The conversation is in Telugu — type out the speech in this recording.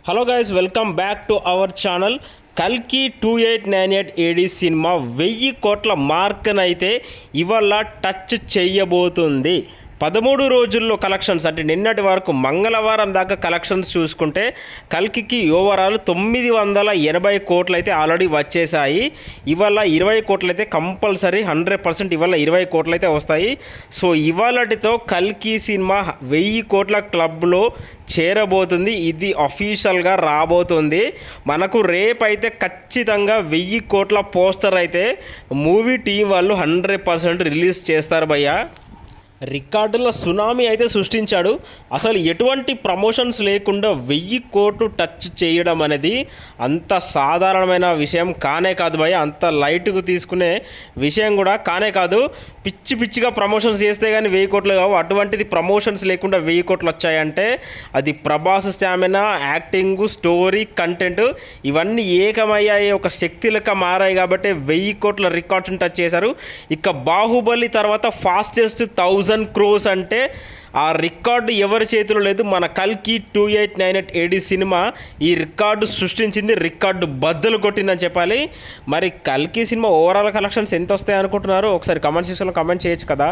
Hello guys, welcome back to our channel. కల్కి 2898 ఏడి సినిమా 1000 కోట్ల మార్క్నైతే ఇవాళ టచ్ చేయబోతుంది. 13 రోజుల్లో కలెక్షన్స్ అంటే నిన్నటి వరకు మంగళవారం దాకా కలెక్షన్స్ చూసుకుంటే కల్కికి ఓవరాల్ 980 కోట్లు అయితే ఆల్రెడీ వచ్చేసాయి. ఇవాళ 20 కోట్లు అయితే కంపల్సరీ 100% ఇవాళ 20 కోట్లు అయితే వస్తాయి. సో ఇవాళటితో కల్కి సినిమా 1000 కోట్ల క్లబ్లో చేరబోతుంది. ఇది అఫీషియల్గా రాబోతుంది. మనకు రేపైతే ఖచ్చితంగా 1000 కోట్ల పోస్టర్ అయితే మూవీ టీం వాళ్ళు 100% రిలీజ్ చేస్తారు భయ్యా. రికార్డుల సునామీ అయితే సృష్టించాడు. అసలు ఎటువంటి ప్రమోషన్స్ లేకుండా 1000 కోట్లు టచ్ చేయడం అనేది అంత సాధారణమైన విషయం కానే కాదు భయ్య. అంత లైట్గా తీసుకునే విషయం కూడా కానే కాదు. పిచ్చి పిచ్చిగా ప్రమోషన్స్ చేస్తే కానీ 1000 కోట్లు కావు. అటువంటిది ప్రమోషన్స్ లేకుండా 1000 కోట్లు వచ్చాయంటే అది Prabhas stamina, acting, story, content ఇవన్నీ ఏకమయ్యాయి, ఒక శక్తి లెక్క మారాయి. కాబట్టి 1000 కోట్ల రికార్డ్స్ని టచ్ చేశారు. ఇక బాహుబలి తర్వాత ఫాస్టెస్ట్ 1000 crores అంటే ఆ రికార్డు ఎవరి చేతిలో లేదు. మన కల్కి 2898 ఏడి సినిమా ఈ రికార్డు సృష్టించింది, రికార్డు బద్దలు కొట్టిందని చెప్పాలి. మరి కల్కి సినిమా ఓవరాల్ కలెక్షన్స్ ఎంత వస్తాయి అనుకుంటున్నారు? ఒకసారి కమెంట్ సెక్షన్లో కమెంట్ చేయొచ్చు కదా.